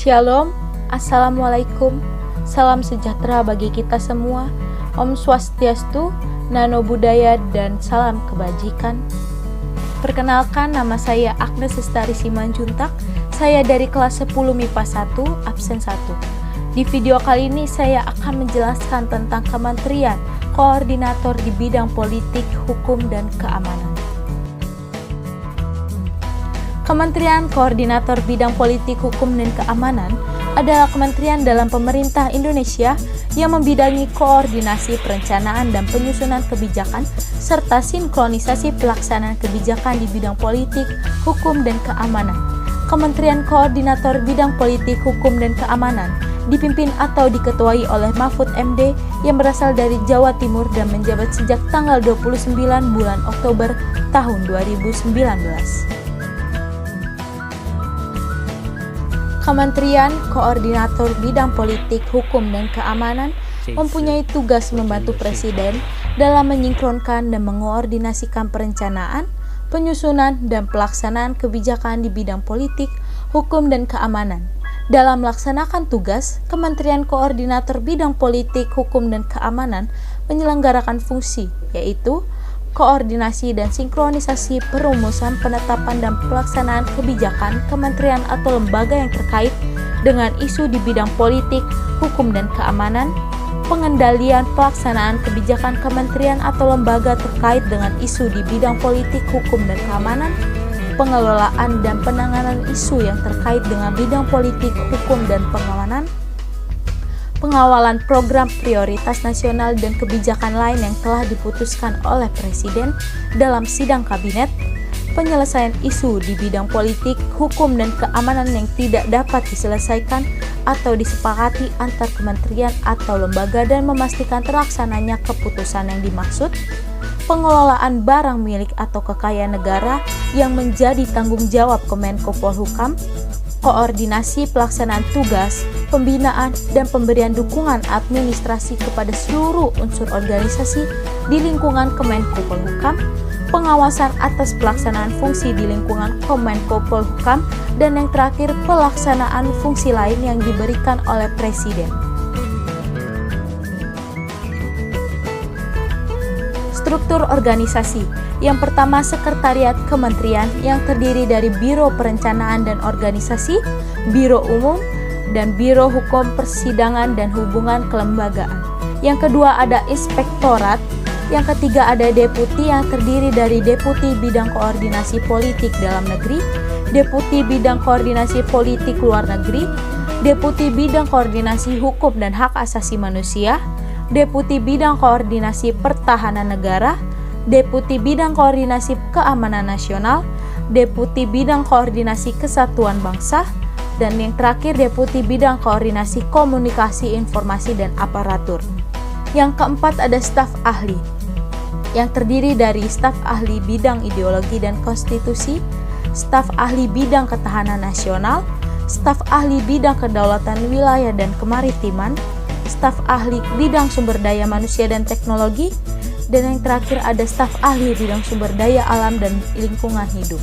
Shalom, Assalamualaikum, salam sejahtera bagi kita semua. Om Swastiastu, Nano Buddhaya, dan salam kebajikan. Perkenalkan, nama saya Agnes Lestari Simanjuntak. Saya dari kelas 10 MIPA 1, absen 1. Di video kali ini saya akan menjelaskan tentang Kementerian Koordinator di bidang politik, hukum, dan keamanan. Kementerian Koordinator Bidang Politik, Hukum, dan Keamanan adalah kementerian dalam pemerintah Indonesia yang membidangi koordinasi perencanaan dan penyusunan kebijakan serta sinkronisasi pelaksanaan kebijakan di bidang politik, hukum, dan keamanan. Kementerian Koordinator Bidang Politik, Hukum, dan Keamanan dipimpin atau diketuai oleh Mahfud MD yang berasal dari Jawa Timur dan menjabat sejak tanggal 29 bulan Oktober tahun 2019. Kementerian Koordinator Bidang Politik, Hukum, dan Keamanan mempunyai tugas membantu Presiden dalam menyingkronkan dan mengoordinasikan perencanaan, penyusunan, dan pelaksanaan kebijakan di bidang politik, hukum, dan keamanan. Dalam melaksanakan tugas, Kementerian Koordinator Bidang Politik, Hukum, dan Keamanan menyelenggarakan fungsi, yaitu koordinasi dan sinkronisasi perumusan, penetapan, dan pelaksanaan kebijakan kementerian atau lembaga yang terkait dengan isu di bidang politik, hukum, dan keamanan, pengendalian pelaksanaan kebijakan kementerian atau lembaga terkait dengan isu di bidang politik, hukum, dan keamanan, pengelolaan dan penanganan isu yang terkait dengan bidang politik, hukum, dan pengamanan, pengawalan program prioritas nasional dan kebijakan lain yang telah diputuskan oleh Presiden dalam sidang kabinet, penyelesaian isu di bidang politik, hukum, dan keamanan yang tidak dapat diselesaikan atau disepakati antar kementerian atau lembaga dan memastikan terlaksananya keputusan yang dimaksud, pengelolaan barang milik atau kekayaan negara yang menjadi tanggung jawab Kemenko Polhukam, koordinasi pelaksanaan tugas, pembinaan, dan pemberian dukungan administrasi kepada seluruh unsur organisasi di lingkungan Kemenko Polhukam, pengawasan atas pelaksanaan fungsi di lingkungan Kemenko Polhukam, dan yang terakhir pelaksanaan fungsi lain yang diberikan oleh Presiden. Struktur organisasi. Yang pertama, Sekretariat Kementerian yang terdiri dari Biro Perencanaan dan Organisasi, Biro Umum, dan Biro Hukum Persidangan dan Hubungan Kelembagaan. Yang kedua ada Inspektorat. Yang ketiga ada Deputi yang terdiri dari Deputi Bidang Koordinasi Politik Dalam Negeri, Deputi Bidang Koordinasi Politik Luar Negeri, Deputi Bidang Koordinasi Hukum dan Hak Asasi Manusia, Deputi Bidang Koordinasi Pertahanan Negara, Deputi Bidang Koordinasi Keamanan Nasional, Deputi Bidang Koordinasi Kesatuan Bangsa, dan yang terakhir Deputi Bidang Koordinasi Komunikasi, Informasi, dan Aparatur. Yang keempat ada staf ahli, yang terdiri dari staf ahli bidang ideologi dan konstitusi, staf ahli bidang ketahanan nasional, staf ahli bidang kedaulatan wilayah dan kemaritiman, staf ahli bidang sumber daya manusia dan teknologi, dan yang terakhir ada staf ahli bidang sumber daya alam dan lingkungan hidup.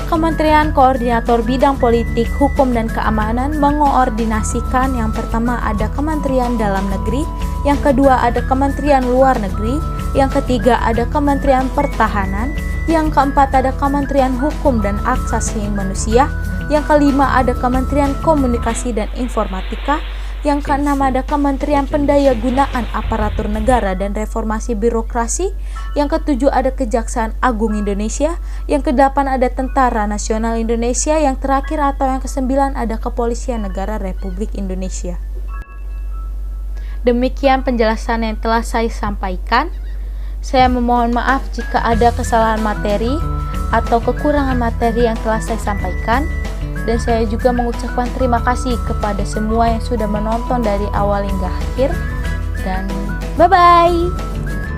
Kementerian Koordinator Bidang Politik, Hukum, dan Keamanan mengoordinasikan yang pertama ada Kementerian Dalam Negeri, yang kedua ada Kementerian Luar Negeri, yang ketiga ada Kementerian Pertahanan, yang keempat ada Kementerian Hukum dan Hak Asasi Manusia, yang kelima ada Kementerian Komunikasi dan Informatika, yang keenam ada Kementerian Pendayagunaan Aparatur Negara dan Reformasi Birokrasi, yang ketujuh ada Kejaksaan Agung Indonesia, yang kedelapan ada Tentara Nasional Indonesia, yang terakhir atau yang kesembilan ada Kepolisian Negara Republik Indonesia. Demikian penjelasan yang telah saya sampaikan. Saya memohon maaf jika ada kesalahan materi atau kekurangan materi yang telah saya sampaikan. Dan saya juga mengucapkan terima kasih kepada semua yang sudah menonton dari awal hingga akhir. Dan bye-bye!